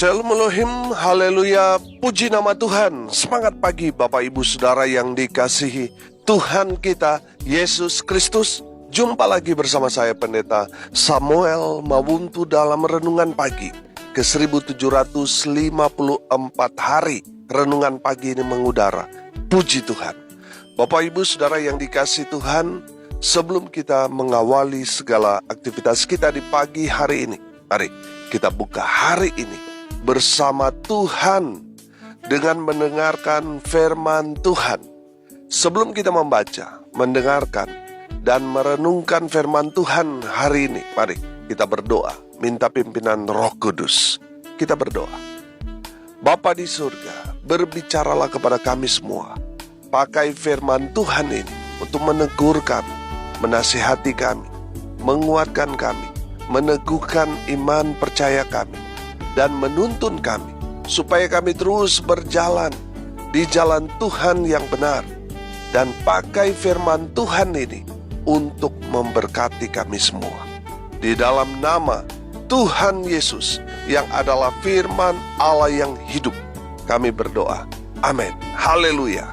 Shalom Elohim, haleluya, puji nama Tuhan. Semangat pagi Bapak Ibu Saudara yang dikasihi Tuhan kita, Yesus Kristus. Jumpa lagi bersama saya Pendeta Samuel Mawuntu dalam Renungan Pagi ke 1754 hari Renungan Pagi ini mengudara. Puji Tuhan. Bapak Ibu Saudara yang dikasihi Tuhan, sebelum kita mengawali segala aktivitas kita di pagi hari ini, mari kita buka hari ini bersama Tuhan dengan mendengarkan firman Tuhan. Sebelum kita membaca, mendengarkan, dan merenungkan firman Tuhan hari ini, mari kita berdoa, minta pimpinan Roh Kudus. Kita berdoa. Bapa di surga, berbicaralah kepada kami semua. Pakai firman Tuhan ini untuk menegur kami, menasihati kami, menguatkan kami, meneguhkan iman percaya kami, dan menuntun kami supaya kami terus berjalan di jalan Tuhan yang benar, dan pakai firman Tuhan ini untuk memberkati kami semua. Di dalam nama Tuhan Yesus yang adalah firman Allah yang hidup, kami berdoa. Amin. Haleluya.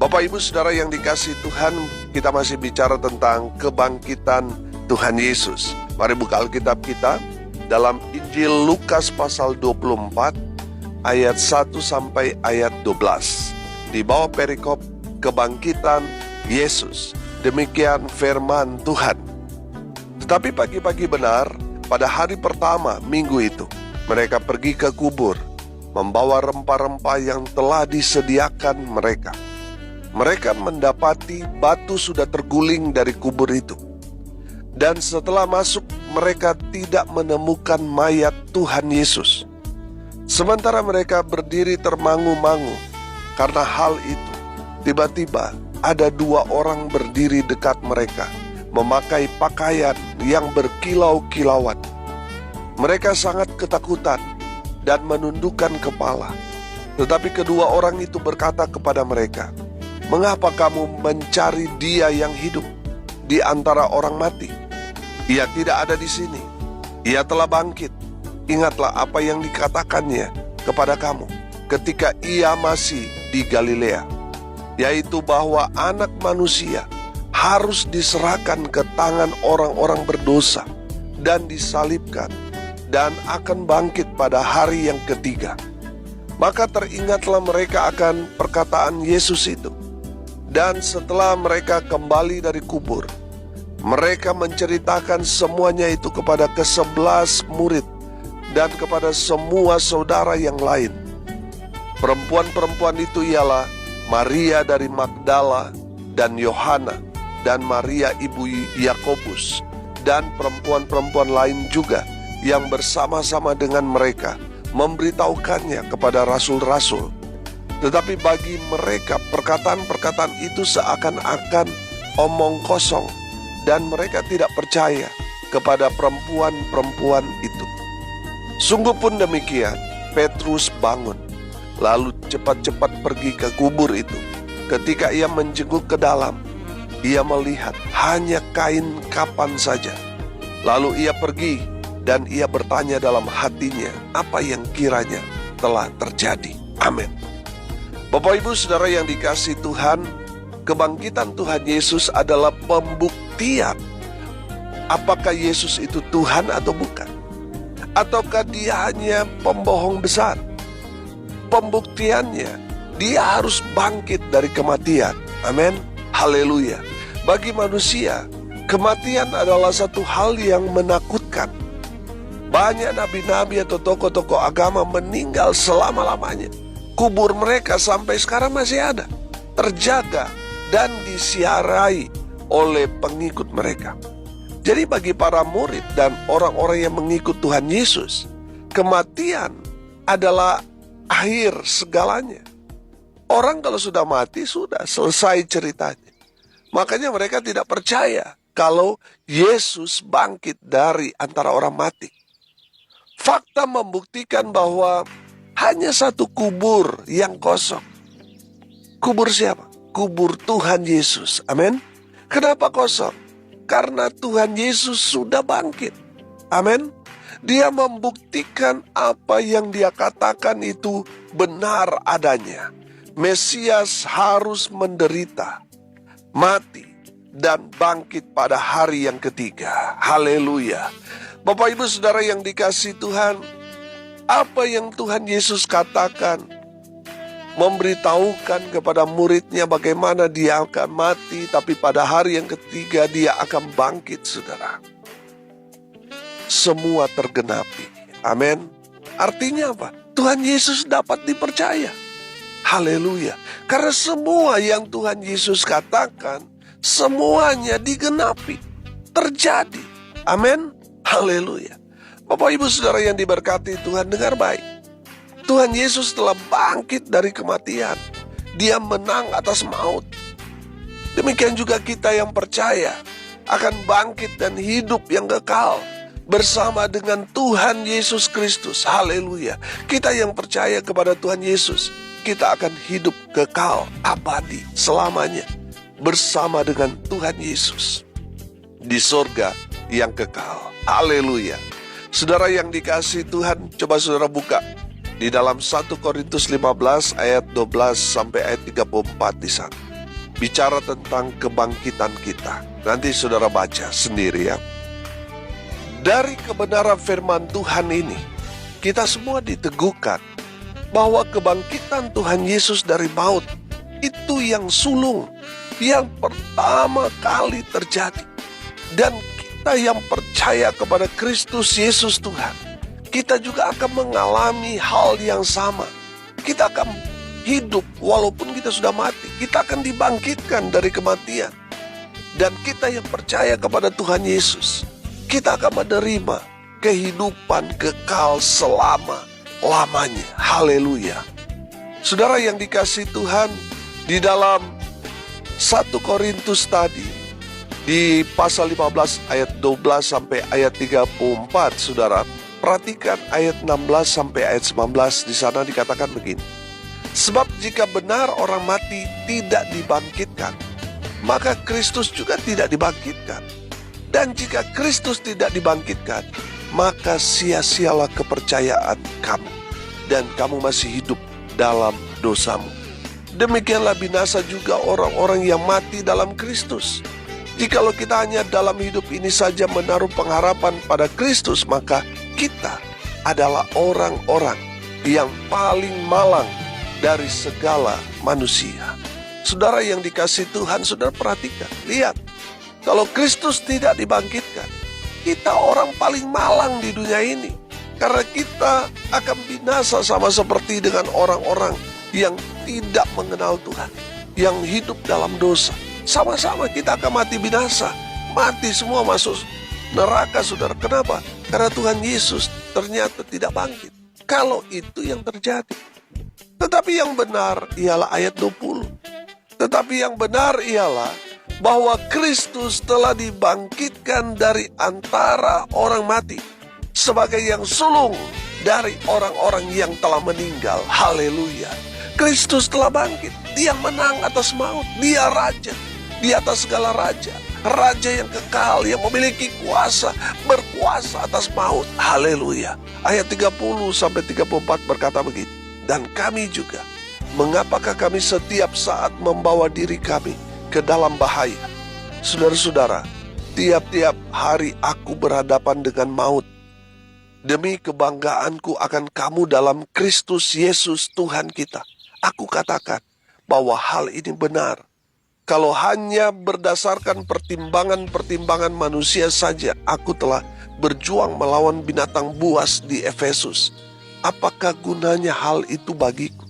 Bapak Ibu Saudara yang dikasihi Tuhan, kita masih bicara tentang kebangkitan Tuhan Yesus. Mari buka Alkitab kita dalam Injil Lukas pasal 24 ayat 1 sampai ayat 12. Di bawah perikop kebangkitan Yesus. Demikian firman Tuhan. Tetapi pagi-pagi benar, pada hari pertama minggu itu, mereka pergi ke kubur, membawa rempah-rempah yang telah disediakan mereka. Mereka mendapati batu sudah terguling dari kubur itu. Dan setelah masuk, mereka tidak menemukan mayat Tuhan Yesus. Sementara mereka berdiri termangu-mangu karena hal itu, tiba-tiba ada dua orang berdiri dekat mereka, memakai pakaian yang berkilau-kilauan. Mereka sangat ketakutan dan menundukkan kepala. Tetapi kedua orang itu berkata kepada mereka, "Mengapa kamu mencari Dia yang hidup di antara orang mati? Ia tidak ada di sini. Ia telah bangkit. Ingatlah apa yang dikatakannya kepada kamu ketika ia masih di Galilea, yaitu bahwa Anak Manusia harus diserahkan ke tangan orang-orang berdosa dan disalibkan, dan akan bangkit pada hari yang ketiga." Maka teringatlah mereka akan perkataan Yesus itu. Dan setelah mereka kembali dari kubur, mereka menceritakan semuanya itu kepada ke-11 murid dan kepada semua saudara yang lain. Perempuan-perempuan itu ialah Maria dari Magdala dan Yohana, dan Maria ibu Yakobus, dan perempuan-perempuan lain juga yang bersama-sama dengan mereka memberitahukannya kepada rasul-rasul. Tetapi bagi mereka perkataan-perkataan itu seakan-akan omong kosong, dan mereka tidak percaya kepada perempuan-perempuan itu. Sungguh pun demikian, Petrus bangun, lalu cepat-cepat pergi ke kubur itu. Ketika ia menjenguk ke dalam, ia melihat hanya kain kapan saja. Lalu ia pergi dan ia bertanya dalam hatinya apa yang kiranya telah terjadi. Amin. Bapak Ibu Saudara yang dikasihi Tuhan, kebangkitan Tuhan Yesus adalah pembuktian apakah Yesus itu Tuhan atau bukan, ataukah dia hanya pembohong besar. Pembuktiannya, dia harus bangkit dari kematian. Amin. Haleluya. Bagi manusia, kematian adalah satu hal yang menakutkan. Banyak nabi-nabi atau tokoh-tokoh agama meninggal selama-lamanya. Kubur mereka sampai sekarang masih ada, terjaga dan disiarai oleh pengikut mereka. Jadi bagi para murid dan orang-orang yang mengikut Tuhan Yesus, kematian adalah akhir segalanya. Orang kalau sudah mati, sudah selesai ceritanya. Makanya mereka tidak percaya kalau Yesus bangkit dari antara orang mati. Fakta membuktikan bahwa hanya satu kubur yang kosong. Kubur siapa? Kubur Tuhan Yesus. Amin. Kenapa kosong? Karena Tuhan Yesus sudah bangkit. Amin. Dia membuktikan apa yang dia katakan itu benar adanya. Mesias harus menderita, mati, dan bangkit pada hari yang ketiga. Haleluya. Bapak Ibu Saudara yang dikasihi Tuhan, apa yang Tuhan Yesus katakan, memberitahukan kepada muridnya bagaimana dia akan mati, tapi pada hari yang ketiga dia akan bangkit, saudara. Semua tergenapi. Amin. Artinya apa? Tuhan Yesus dapat dipercaya. Haleluya. Karena semua yang Tuhan Yesus katakan, semuanya digenapi. Terjadi. Amin. Haleluya. Bapak Ibu Saudara yang diberkati Tuhan, dengar baik. Tuhan Yesus telah bangkit dari kematian. Dia menang atas maut. Demikian juga kita yang percaya akan bangkit dan hidup yang kekal bersama dengan Tuhan Yesus Kristus. Haleluya. Kita yang percaya kepada Tuhan Yesus, kita akan hidup kekal abadi selamanya bersama dengan Tuhan Yesus di surga yang kekal. Haleluya. Saudara yang dikasihi Tuhan, coba saudara buka di dalam 1 Korintus 15 ayat 12 sampai ayat 34 di sana. Bicara tentang kebangkitan kita. Nanti saudara baca sendiri ya. Dari kebenaran firman Tuhan ini, kita semua diteguhkan bahwa kebangkitan Tuhan Yesus dari maut itu yang sulung, yang pertama kali terjadi. Dan kita yang percaya kepada Kristus Yesus Tuhan, kita juga akan mengalami hal yang sama. Kita akan hidup walaupun kita sudah mati. Kita akan dibangkitkan dari kematian. Dan kita yang percaya kepada Tuhan Yesus, kita akan menerima kehidupan kekal selama-lamanya. Haleluya. Saudara yang dikasihi Tuhan, di dalam 1 Korintus tadi, di pasal 15 ayat 12 sampai ayat 34, saudara, perhatikan ayat 16 sampai ayat 19, di sana dikatakan begini. Sebab jika benar orang mati tidak dibangkitkan, maka Kristus juga tidak dibangkitkan. Dan jika Kristus tidak dibangkitkan, maka sia-sialah kepercayaan kamu, dan kamu masih hidup dalam dosamu. Demikianlah binasa juga orang-orang yang mati dalam Kristus. Jikalau kita hanya dalam hidup ini saja menaruh pengharapan pada Kristus, maka kita adalah orang-orang yang paling malang dari segala manusia. Saudara yang dikasihi Tuhan, saudara perhatikan, lihat. Kalau Kristus tidak dibangkitkan, kita orang paling malang di dunia ini. Karena kita akan binasa sama seperti dengan orang-orang yang tidak mengenal Tuhan, yang hidup dalam dosa. Sama-sama kita akan mati binasa. Mati semua, masuk neraka, saudara. Kenapa? Karena Tuhan Yesus ternyata tidak bangkit. Kalau itu yang terjadi. Tetapi yang benar ialah ayat 20. Tetapi yang benar ialah bahwa Kristus telah dibangkitkan dari antara orang mati sebagai yang sulung dari orang-orang yang telah meninggal. Haleluya. Kristus telah bangkit. Dia menang atas maut. Dia raja di atas segala raja. Raja yang kekal, yang memiliki kuasa, berkuasa atas maut. Haleluya. Ayat 30 sampai 34 berkata begini. Dan kami juga, mengapakah kami setiap saat membawa diri kami ke dalam bahaya? Saudara-saudara, tiap-tiap hari aku berhadapan dengan maut. Demi kebanggaanku akan kamu dalam Kristus Yesus Tuhan kita. Aku katakan bahwa hal ini benar. Kalau hanya berdasarkan pertimbangan-pertimbangan manusia saja, aku telah berjuang melawan binatang buas di Efesus. Apakah gunanya hal itu bagiku?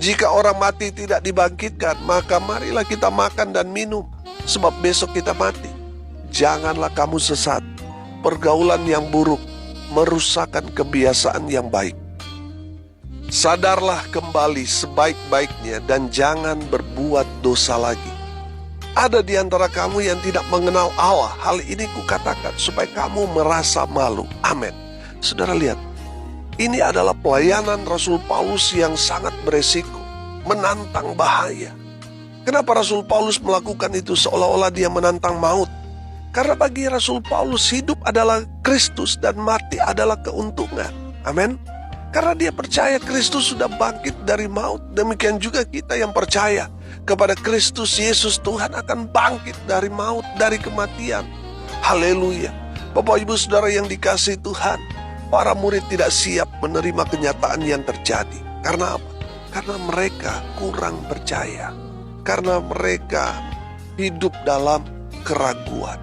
Jika orang mati tidak dibangkitkan, maka marilah kita makan dan minum, sebab besok kita mati. Janganlah kamu sesat. Pergaulan yang buruk merusakkan kebiasaan yang baik. Sadarlah kembali sebaik-baiknya dan jangan berbuat dosa lagi. Ada di antara kamu yang tidak mengenal Allah. Hal ini kukatakan supaya kamu merasa malu. Amin. Saudara lihat, ini adalah pelayanan Rasul Paulus yang sangat beresiko, menantang bahaya. Kenapa Rasul Paulus melakukan itu seolah-olah dia menantang maut? Karena bagi Rasul Paulus hidup adalah Kristus dan mati adalah keuntungan. Amin. Karena dia percaya Kristus sudah bangkit dari maut. Demikian juga kita yang percaya kepada Kristus Yesus, Tuhan akan bangkit dari maut, dari kematian. Haleluya. Bapak Ibu Saudara yang dikasihi Tuhan, para murid tidak siap menerima kenyataan yang terjadi. Karena apa? Karena mereka kurang percaya. Karena mereka hidup dalam keraguan.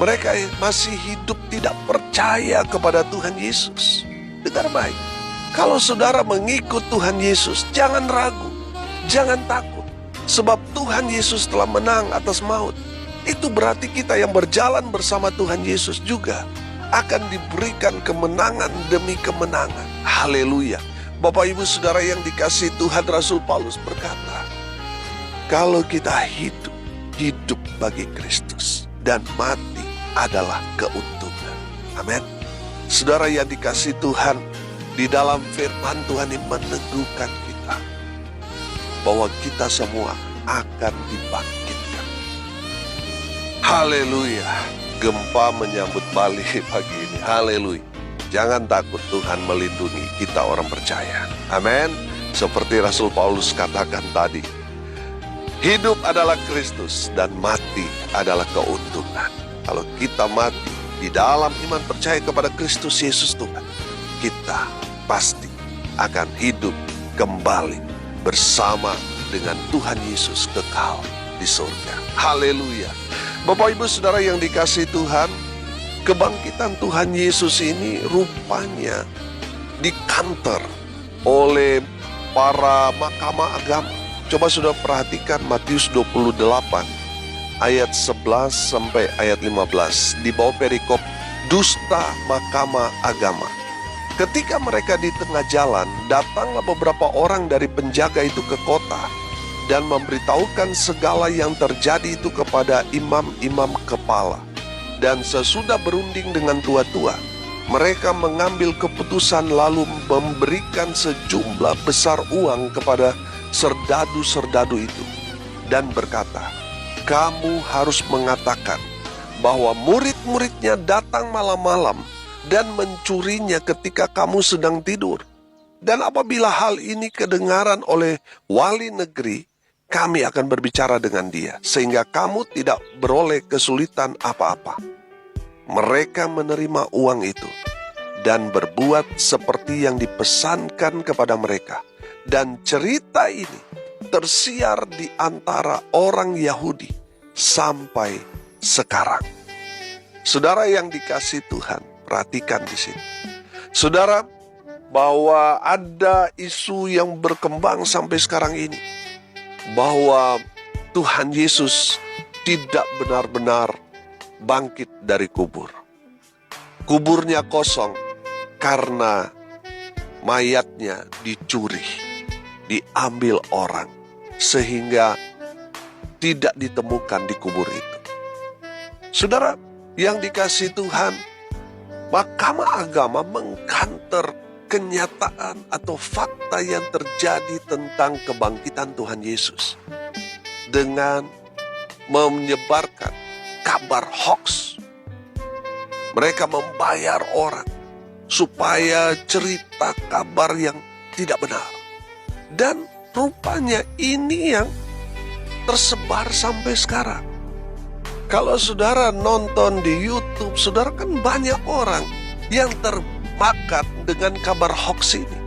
Mereka masih hidup tidak percaya kepada Tuhan Yesus. Dengar baik, kalau saudara mengikut Tuhan Yesus, jangan ragu, jangan takut. Sebab Tuhan Yesus telah menang atas maut. Itu berarti kita yang berjalan bersama Tuhan Yesus juga akan diberikan kemenangan demi kemenangan. Haleluya. Bapak Ibu Saudara yang dikasihi Tuhan, Rasul Paulus berkata, kalau kita hidup bagi Kristus dan mati adalah keuntungan. Amin. Saudara yang dikasihi Tuhan, di dalam firman Tuhan ini meneguhkan kita bahwa kita semua akan dibangkitkan. Haleluya. Gempa menyambut balik pagi ini. Haleluya. Jangan takut, Tuhan melindungi kita orang percaya. Amin. Seperti Rasul Paulus katakan tadi, hidup adalah Kristus dan mati adalah keuntungan. Kalau kita mati di dalam iman percaya kepada Kristus Yesus Tuhan, kita pasti akan hidup kembali bersama dengan Tuhan Yesus kekal di surga. Haleluya. Bapak Ibu Saudara yang dikasihi Tuhan, kebangkitan Tuhan Yesus ini rupanya dikanter oleh para mahkamah agama. Coba sudah perhatikan Matius 28 ayat 11 sampai ayat 15. Di bawah perikop dusta mahkamah agama. Ketika mereka di tengah jalan, datanglah beberapa orang dari penjaga itu ke kota dan memberitahukan segala yang terjadi itu kepada imam-imam kepala. Dan sesudah berunding dengan tua-tua, mereka mengambil keputusan lalu memberikan sejumlah besar uang kepada serdadu-serdadu itu dan berkata, kamu harus mengatakan bahwa murid-muridnya datang malam-malam dan mencurinya ketika kamu sedang tidur. Dan apabila hal ini kedengaran oleh wali negeri, kami akan berbicara dengan dia, sehingga kamu tidak beroleh kesulitan apa-apa. Mereka menerima uang itu dan berbuat seperti yang dipesankan kepada mereka. Dan cerita ini tersiar di antara orang Yahudi sampai sekarang. Saudara yang dikasihi Tuhan, perhatikan di sini. Saudara, bahwa ada isu yang berkembang sampai sekarang ini, bahwa Tuhan Yesus tidak benar-benar bangkit dari kubur. Kuburnya kosong karena mayatnya dicuri, diambil orang, sehingga tidak ditemukan di kubur itu. Saudara yang dikasihi Tuhan, mahkamah agama mengkanter kenyataan atau fakta yang terjadi tentang kebangkitan Tuhan Yesus dengan menyebarkan kabar hoax. Mereka membayar orang supaya cerita kabar yang tidak benar. Dan rupanya ini yang tersebar sampai sekarang. Kalau saudara nonton di YouTube, saudara kan banyak orang yang termakan dengan kabar hoax ini.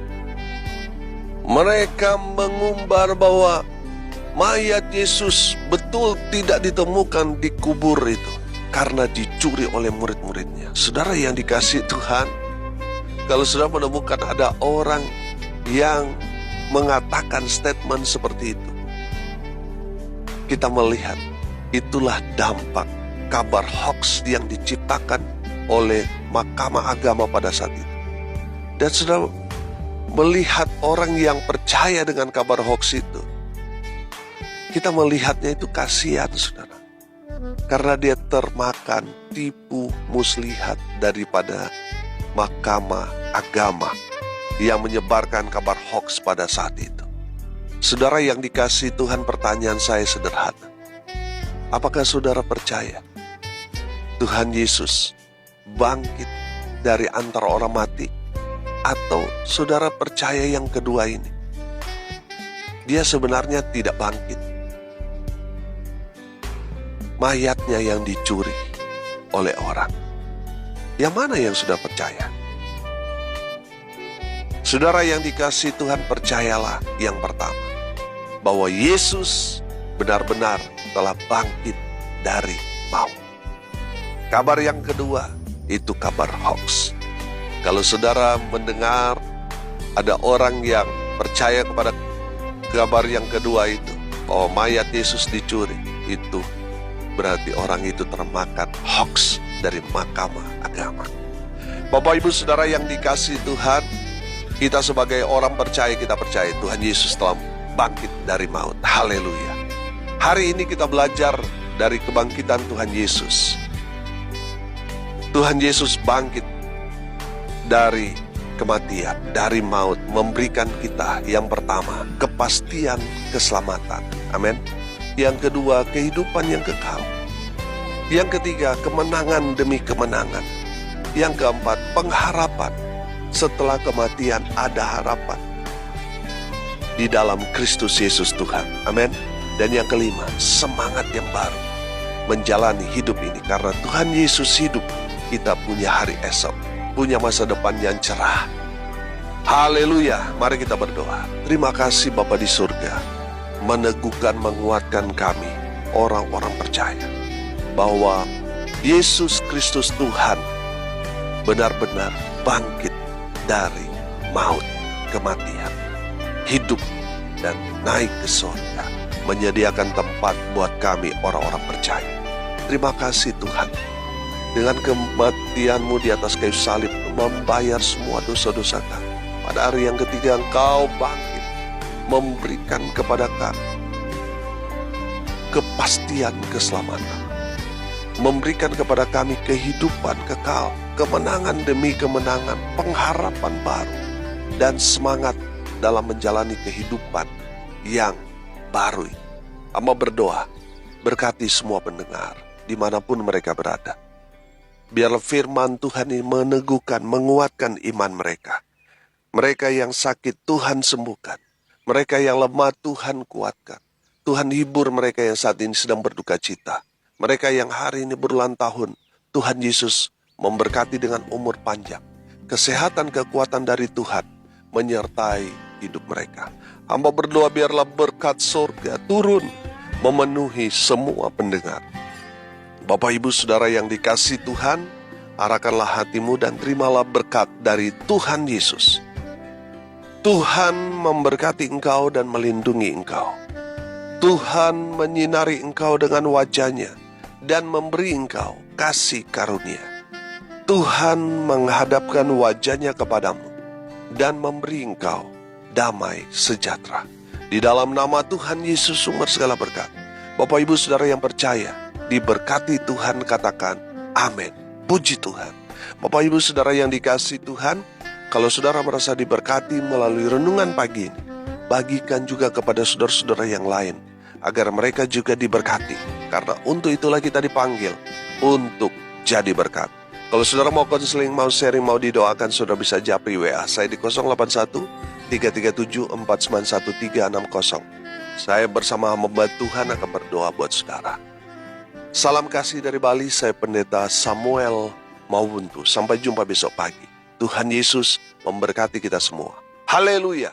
Mereka mengumbar bahwa mayat Yesus betul tidak ditemukan di kubur itu karena dicuri oleh murid-muridnya. Saudara yang dikasihi Tuhan, kalau saudara menemukan ada orang yang mengatakan statement seperti itu, kita melihat itulah dampak kabar hoax yang diciptakan oleh mahkamah agama pada saat itu. Dan saudara melihat orang yang percaya dengan kabar hoax itu, kita melihatnya itu kasihan, saudara. Karena dia termakan tipu muslihat daripada mahkamah agama yang menyebarkan kabar hoax pada saat itu. Saudara yang dikasihi Tuhan, pertanyaan saya sederhana. Apakah saudara percaya Tuhan Yesus bangkit dari antara orang mati? Atau saudara percaya yang kedua ini? Dia sebenarnya tidak bangkit. Mayatnya yang dicuri oleh orang. Yang mana yang sudah percaya? Saudara yang dikasihi Tuhan, percayalah yang pertama, bahwa Yesus benar-benar telah bangkit dari maut. Kabar yang kedua, itu kabar hoax. Kalau saudara mendengar ada orang yang percaya kepada kabar yang kedua itu, bahwa mayat Yesus dicuri, itu berarti orang itu termakan hoax dari mahkamah agama. Bapak Ibu Saudara yang dikasihi Tuhan, kita sebagai orang percaya, kita percaya Tuhan Yesus telah bangkit dari maut. Haleluya. Hari ini kita belajar dari kebangkitan Tuhan Yesus. Tuhan Yesus bangkit dari kematian, dari maut, memberikan kita yang pertama, kepastian keselamatan. Amin. Yang kedua, kehidupan yang kekal. Yang ketiga, kemenangan demi kemenangan. Yang keempat, pengharapan. Setelah kematian ada harapan di dalam Kristus Yesus Tuhan. Amin. Dan yang kelima, semangat yang baru menjalani hidup ini. Karena Tuhan Yesus hidup, kita punya hari esok, punya masa depan yang cerah. Haleluya. Mari kita berdoa. Terima kasih Bapa di surga, meneguhkan, menguatkan kami orang-orang percaya bahwa Yesus Kristus Tuhan benar-benar bangkit dari maut, kematian, hidup dan naik ke surga, menyediakan tempat buat kami orang-orang percaya. Terima kasih Tuhan, dengan kematian-Mu di atas kayu salib membayar semua dosa-dosa kami. Pada hari yang ketiga Engkau bangkit, memberikan kepada kami kepastian keselamatan, memberikan kepada kami kehidupan kekal, kemenangan demi kemenangan, pengharapan baru, dan semangat dalam menjalani kehidupan yang baru. Hamba berdoa, berkati semua pendengar dimanapun mereka berada. Biarlah firman Tuhan ini meneguhkan, menguatkan iman mereka. Mereka yang sakit Tuhan sembuhkan, mereka yang lemah Tuhan kuatkan. Tuhan hibur mereka yang saat ini sedang berduka cita. Mereka yang hari ini berulang tahun, Tuhan Yesus memberkati dengan umur panjang. Kesehatan, kekuatan dari Tuhan menyertai hidup mereka. Hamba berdoa biarlah berkat surga turun memenuhi semua pendengar. Bapak Ibu Saudara yang dikasihi Tuhan, arahkanlah hatimu dan terimalah berkat dari Tuhan Yesus. Tuhan memberkati engkau dan melindungi engkau. Tuhan menyinari engkau dengan wajah-Nya dan memberi engkau kasih karunia. Tuhan menghadapkan wajah-Nya kepadamu dan memberi engkau damai sejahtera. Di dalam nama Tuhan Yesus sumber segala berkat. Bapak Ibu Saudara yang percaya, diberkati Tuhan, katakan amin. Puji Tuhan. Bapak Ibu Saudara yang dikasihi Tuhan, kalau saudara merasa diberkati melalui renungan pagi ini, bagikan juga kepada saudara-saudara yang lain, agar mereka juga diberkati. Karena untuk itulah kita dipanggil untuk jadi berkat. Kalau saudara mau konseling, mau sharing, mau didoakan, saudara bisa japri WA saya di 081 337 491 360. Saya bersama hamba Tuhan akan berdoa buat saudara. Salam kasih dari Bali, saya Pendeta Samuel Mawuntu. Sampai jumpa besok pagi. Tuhan Yesus memberkati kita semua. Haleluya.